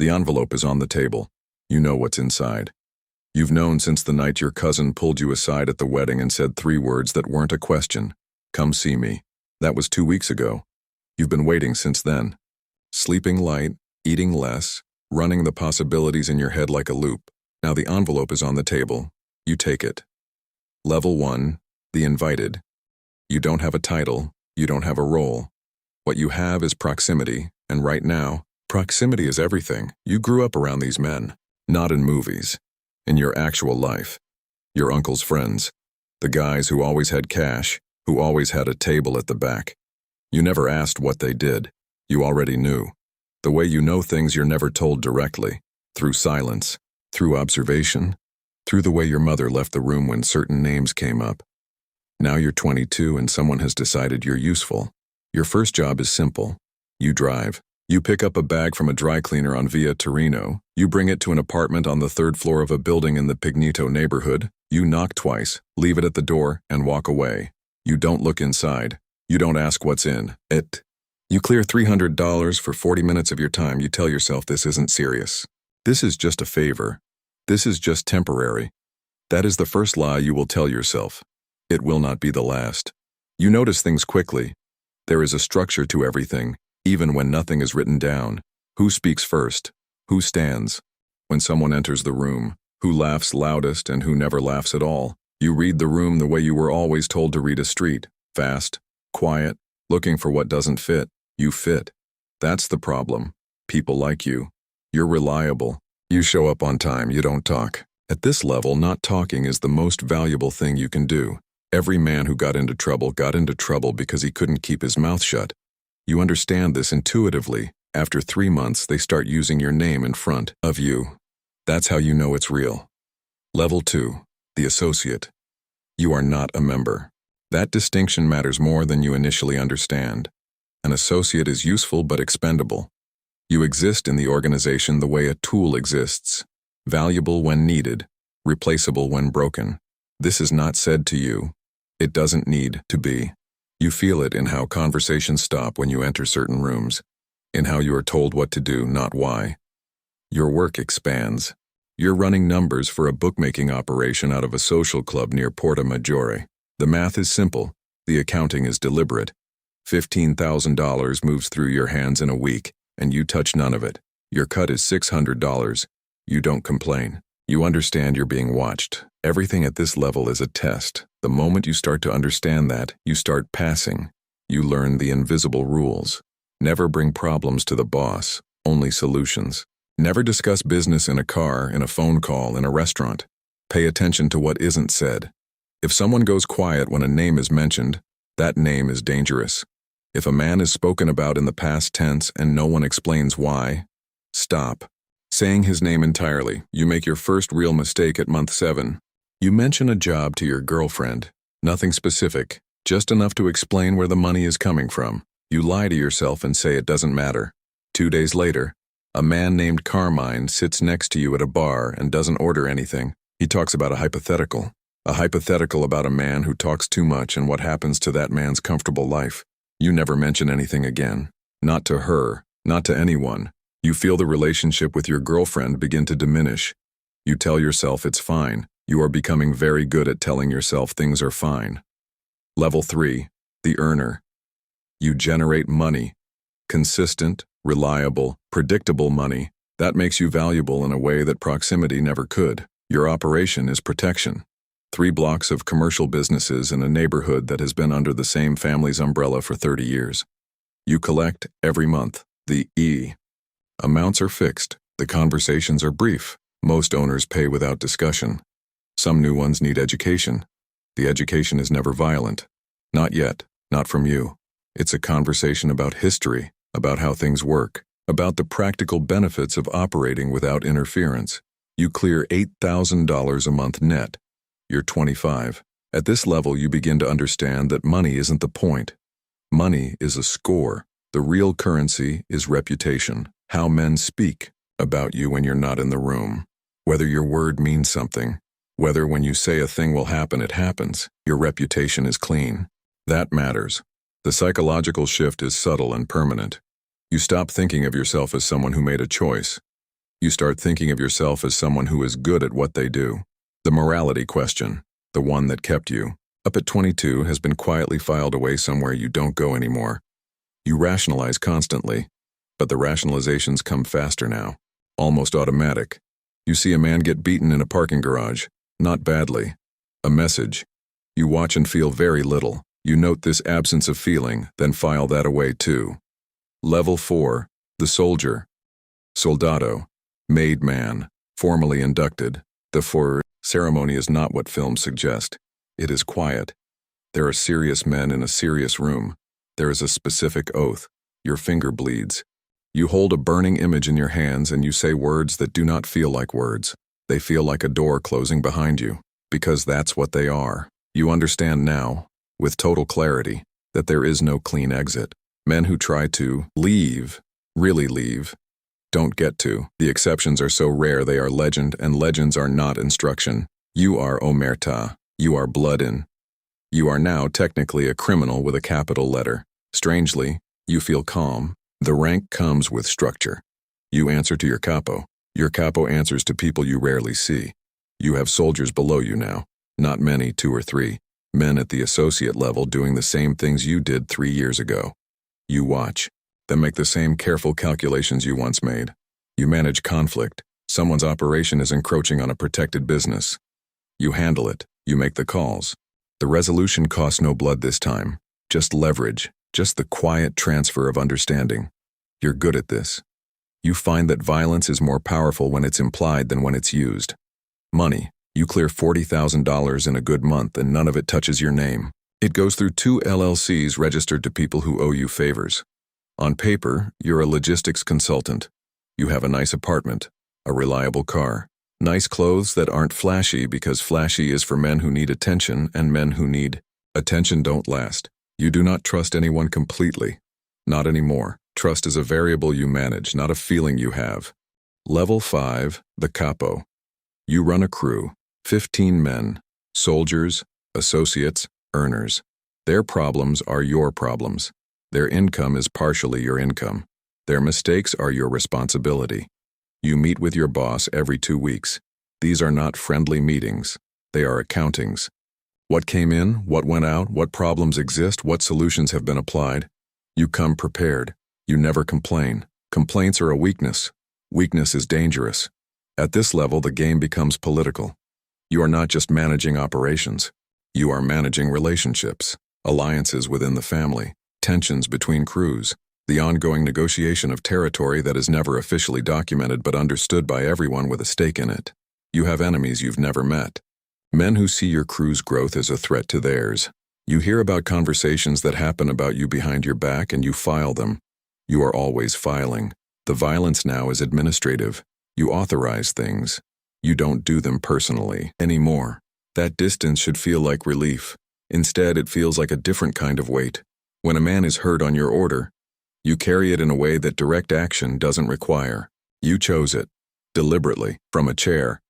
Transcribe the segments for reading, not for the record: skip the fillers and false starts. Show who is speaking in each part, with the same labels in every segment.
Speaker 1: The envelope is on the table. You know what's inside. You've known since the night your cousin pulled you aside at the wedding and said 3 words that weren't a question. Come see me. That was 2 weeks ago. You've been waiting since then. Sleeping light, eating less, running the possibilities in your head like a loop. Now the envelope is on the table. You take it. Level 1, the invited. You don't have a title. You don't have a role. What you have is proximity, and right now, proximity is everything. You grew up around these men, not in movies. In your actual life. Your uncle's friends. The guys who always had cash, who always had a table at the back. You never asked what they did. You already knew. The way you know things you're never told directly. Through silence. Through observation. Through the way your mother left the room when certain names came up. Now you're 22 and someone has decided you're useful. Your first job is simple. You drive. You pick up a bag from a dry cleaner on Via Torino. You bring it to an apartment on the 3rd floor of a building in the Pignito neighborhood. You knock twice, leave it at the door, and walk away. You don't look inside. You don't ask what's in it. You clear $300 for 40 minutes of your time. You tell yourself this isn't serious. This is just a favor. This is just temporary. That is the first lie you will tell yourself. It will not be the last. You notice things quickly. There is a structure to everything. Even when nothing is written down. Who speaks first? Who stands? When someone enters the room, who laughs loudest and who never laughs at all? You read the room the way you were always told to read a street. Fast, quiet, looking for what doesn't fit. You fit. That's the problem. People like you. You're reliable. You show up on time, you don't talk. At this level, not talking is the most valuable thing you can do. Every man who got into trouble because he couldn't keep his mouth shut. You understand this intuitively. After 3 months, they start using your name in front of you. That's how you know it's real. Level 2, the associate. You are not a member. That distinction matters more than you initially understand. An associate is useful but expendable. You exist in the organization the way a tool exists. Valuable when needed, replaceable when broken. This is not said to you. It doesn't need to be. You feel it in how conversations stop when you enter certain rooms, in how you are told what to do, not why. Your work expands. You're running numbers for a bookmaking operation out of a social club near Porta Maggiore. The math is simple. The accounting is deliberate. $15,000 moves through your hands in a week, and you touch none of it. Your cut is $600. You don't complain. You understand you're being watched. Everything at this level is a test. The moment you start to understand that, you start passing. You learn the invisible rules. Never bring problems to the boss, only solutions. Never discuss business in a car, in a phone call, in a restaurant. Pay attention to what isn't said. If someone goes quiet when a name is mentioned, that name is dangerous. If a man is spoken about in the past tense and no one explains why, stop. Saying his name entirely, you make your first real mistake at month 7. You mention a job to your girlfriend. Nothing specific, just enough to explain where the money is coming from. You lie to yourself and say it doesn't matter. 2 days later, a man named Carmine sits next to you at a bar and doesn't order anything. He talks about a hypothetical. A hypothetical about a man who talks too much and what happens to that man's comfortable life. You never mention anything again. Not to her, not to anyone. You feel the relationship with your girlfriend begin to diminish. You tell yourself it's fine. You are becoming very good at telling yourself things are fine. Level 3, the earner. You generate money. Consistent, reliable, predictable money. That makes you valuable in a way that proximity never could. Your operation is protection. 3 blocks of commercial businesses in a neighborhood that has been under the same family's umbrella for 30 years. You collect every month. The E. Amounts are fixed. The conversations are brief. Most owners pay without discussion. Some new ones need education. The education is never violent. Not yet, not from you. It's a conversation about history, about how things work, about the practical benefits of operating without interference. You clear $8,000 a month net. You're 25. At this level, you begin to understand that money isn't the point. Money is a score. The real currency is reputation. How men speak about you when you're not in the room. Whether your word means something. Whether when you say a thing will happen, it happens. Your reputation is clean. That matters. The psychological shift is subtle and permanent. You stop thinking of yourself as someone who made a choice. You start thinking of yourself as someone who is good at what they do. The morality question, the one that kept you up at 22, has been quietly filed away somewhere you don't go anymore. You rationalize constantly, but the rationalizations come faster now, almost automatic. You see a man get beaten in a parking garage, not badly. A message. You watch and feel very little. You note this absence of feeling, then file that away too. Level 4, the soldier. Soldado, made man, formally inducted. The ceremony is not what films suggest. It is quiet. There are serious men in a serious room. There is a specific oath. Your finger bleeds. You hold a burning image in your hands and you say words that do not feel like words. They feel like a door closing behind you, because that's what they are. You understand now, with total clarity, that there is no clean exit. Men who try to leave, really leave, don't get to. The exceptions are so rare they are legend, and legends are not instruction. You are omerta. You are blood in. You are now technically a criminal with a capital letter. Strangely, you feel calm. The rank comes with structure. You answer to your capo. Your capo answers to people you rarely see. You have soldiers below you now. Not many, 2 or 3. Men at the associate level doing the same things you did 3 years ago. You watch. Then make the same careful calculations you once made. You manage conflict. Someone's operation is encroaching on a protected business. You handle it. You make the calls. The resolution costs no blood this time. Just leverage. Just the quiet transfer of understanding. You're good at this. You find that violence is more powerful when it's implied than when it's used. Money. You clear $40,000 in a good month and none of it touches your name. It goes through 2 LLCs registered to people who owe you favors. On paper, you're a logistics consultant. You have a nice apartment, a reliable car, nice clothes that aren't flashy because flashy is for men who need attention, and men who need attention don't last. You do not trust anyone completely. Not anymore. Trust is a variable you manage, not a feeling you have. Level 5, the capo. You run a crew, 15 men, soldiers, associates, earners. Their problems are your problems. Their income is partially your income. Their mistakes are your responsibility. You meet with your boss every 2 weeks. These are not friendly meetings. They are accountings. What came in, what went out, what problems exist, what solutions have been applied. You come prepared. You never complain. Complaints are a weakness. Weakness is dangerous. At this level, the game becomes political. You are not just managing operations. You are managing relationships, alliances within the family, tensions between crews, the ongoing negotiation of territory that is never officially documented but understood by everyone with a stake in it. You have enemies you've never met. Men who see your crew's growth as a threat to theirs. You hear about conversations that happen about you behind your back and you file them. You are always filing. The violence now is administrative. You authorize things. You don't do them personally anymore. That distance should feel like relief. Instead, it feels like a different kind of weight. When a man is hurt on your order, you carry it in a way that direct action doesn't require. You chose it, deliberately, from a chair.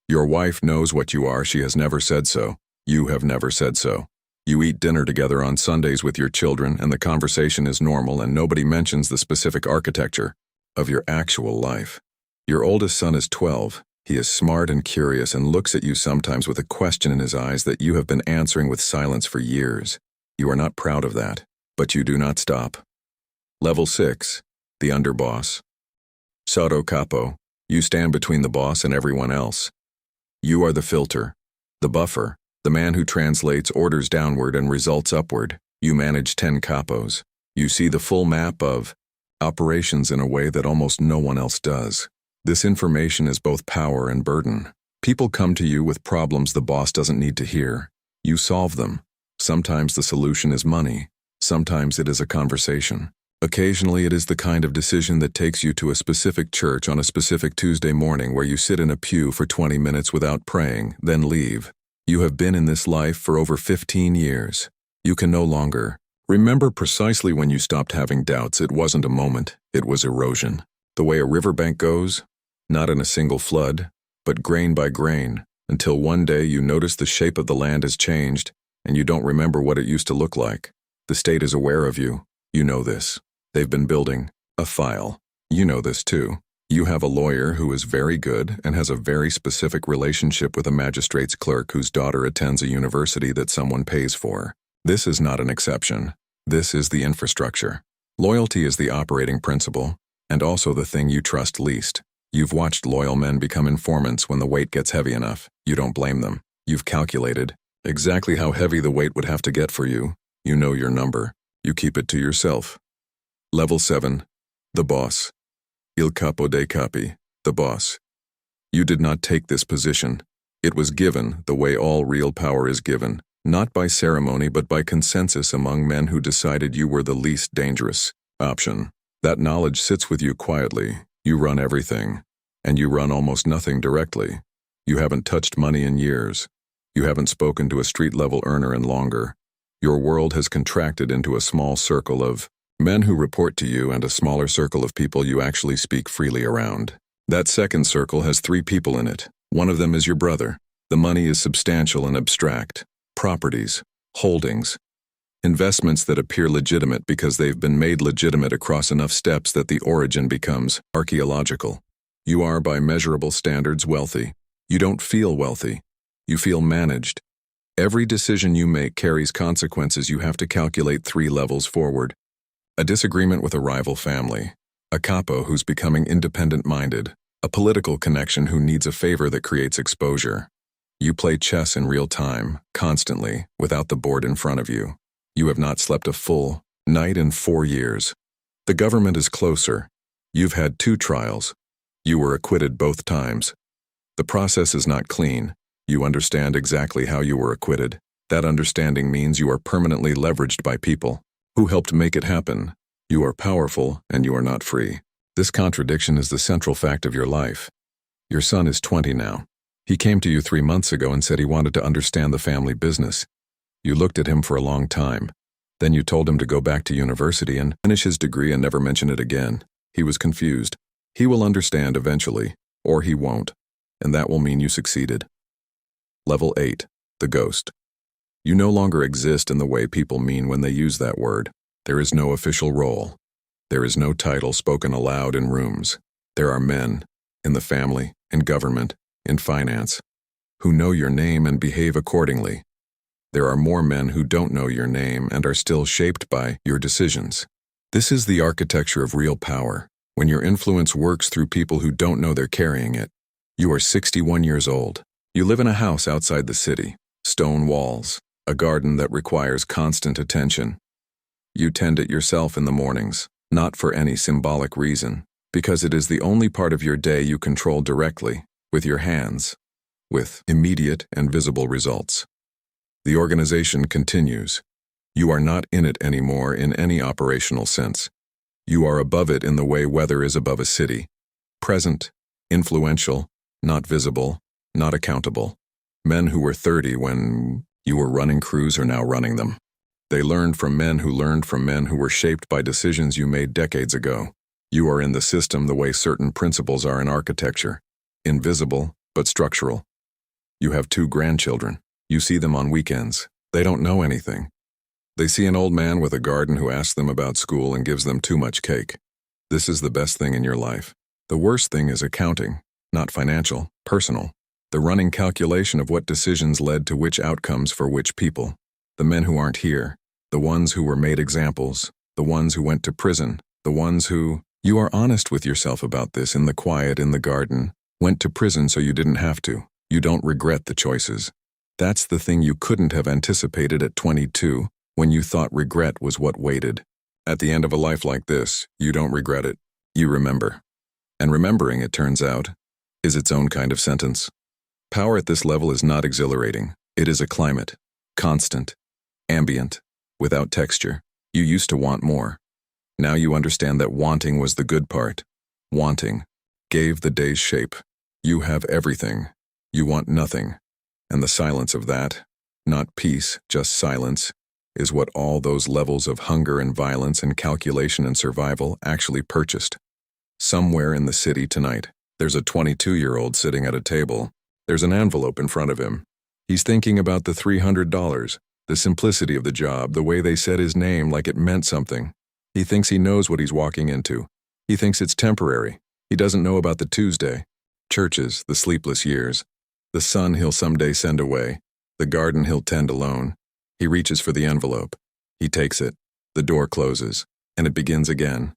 Speaker 1: Your wife knows what you are. She has never said so. You have never said so. You eat dinner together on Sundays with your children, and the conversation is normal, and nobody mentions the specific architecture of your actual life. Your oldest son is 12. He is smart and curious and looks at you sometimes with a question in his eyes that you have been answering with silence for years. You are not proud of that, but you do not stop. Level 6, the underboss. Sotto capo. You stand between the boss and everyone else. You are the filter, the buffer, the man who translates orders downward and results upward. You manage 10 capos. You see the full map of operations in a way that almost no one else does. This information is both power and burden. People come to you with problems the boss doesn't need to hear. You solve them. Sometimes the solution is money. Sometimes it is a conversation. Occasionally it is the kind of decision that takes you to a specific church on a specific Tuesday morning where you sit in a pew for 20 minutes without praying, then leave. You have been in this life for over 15 years. You can no longer remember precisely when you stopped having doubts. It wasn't a moment, it was erosion. The way a riverbank goes, not in a single flood, but grain by grain, until one day you notice the shape of the land has changed, and you don't remember what it used to look like. The state is aware of you. You know this. They've been building a file. You know this too. You have a lawyer who is very good and has a very specific relationship with a magistrate's clerk whose daughter attends a university that someone pays for. This is not an exception. This is the infrastructure. Loyalty is the operating principle, and also the thing you trust least. You've watched loyal men become informants when the weight gets heavy enough. You don't blame them. You've calculated exactly how heavy the weight would have to get for you. You know your number. You keep it to yourself. Level 7. The boss. Il capo dei capi. The boss. You did not take this position. It was given the way all real power is given, not by ceremony but by consensus among men who decided you were the least dangerous option. That knowledge sits with you quietly. You run everything, and you run almost nothing directly. You haven't touched money in years. You haven't spoken to a street-level earner in longer. Your world has contracted into a small circle of men who report to you and a smaller circle of people you actually speak freely around. That second circle has 3 people in it. One of them is your brother. The money is substantial and abstract. Properties, holdings, investments that appear legitimate because they've been made legitimate across enough steps that the origin becomes archaeological. You are, by measurable standards, wealthy. You don't feel wealthy. You feel managed. Every decision you make carries consequences you have to calculate 3 levels forward. A disagreement with a rival family. A capo who's becoming independent-minded. A political connection who needs a favor that creates exposure. You play chess in real time, constantly, without the board in front of you. You have not slept a full night in 4 years. The government is closer. You've had 2 trials. You were acquitted both times. The process is not clean. You understand exactly how you were acquitted. That understanding means you are permanently leveraged by people who helped make it happen. You are powerful and you are not free. This contradiction is the central fact of your life. Your son is 20 now. He came to you 3 months ago and said he wanted to understand the family business. You looked at him for a long time. Then you told him to go back to university and finish his degree and never mention it again. He was confused. He will understand eventually, or he won't, and that will mean you succeeded. Level 8. The ghost. You no longer exist in the way people mean when they use that word. There is no official role. There is no title spoken aloud in rooms. There are men, in the family, in government, in finance, who know your name and behave accordingly. There are more men who don't know your name and are still shaped by your decisions. This is the architecture of real power, when your influence works through people who don't know they're carrying it. You are 61 years old. You live in a house outside the city, stone walls, a garden that requires constant attention. You tend it yourself in the mornings, not for any symbolic reason, because it is the only part of your day you control directly, with your hands, with immediate and visible results. The organization continues. You are not in it anymore in any operational sense. You are above it in the way weather is above a city. Present, influential, not visible, not accountable. Men who were 30 when you were running crews are now running them. They learned from men who learned from men who were shaped by decisions you made decades ago. You are in the system the way certain principles are in architecture. Invisible, but structural. You have 2 grandchildren. You see them on weekends. They don't know anything. They see an old man with a garden who asks them about school and gives them too much cake. This is the best thing in your life. The worst thing is accounting, not financial, personal. The running calculation of what decisions led to which outcomes for which people. The men who aren't here, the ones who were made examples, the ones who went to prison, the ones who, you are honest with yourself about this in the quiet in the garden, went to prison so you didn't have to. You don't regret the choices. That's the thing you couldn't have anticipated at 22, when you thought regret was what waited. At the end of a life like this, you don't regret it. You remember. And remembering, it turns out, is its own kind of sentence. Power at this level is not exhilarating. It is a climate. Constant. Ambient. Without texture. You used to want more. Now you understand that wanting was the good part. Wanting gave the day's shape. You have everything. You want nothing. And the silence of that, not peace, just silence, is what all those levels of hunger and violence and calculation and survival actually purchased. Somewhere in the city tonight, there's a 22-year-old sitting at a table. There's an envelope in front of him. He's thinking about the $300, the simplicity of the job, the way they said his name like it meant something. He thinks he knows what he's walking into. He thinks it's temporary. He doesn't know about the Tuesday, churches, the sleepless years, the son he'll someday send away, the garden he'll tend alone. He reaches for the envelope. He takes it. The door closes, and it begins again.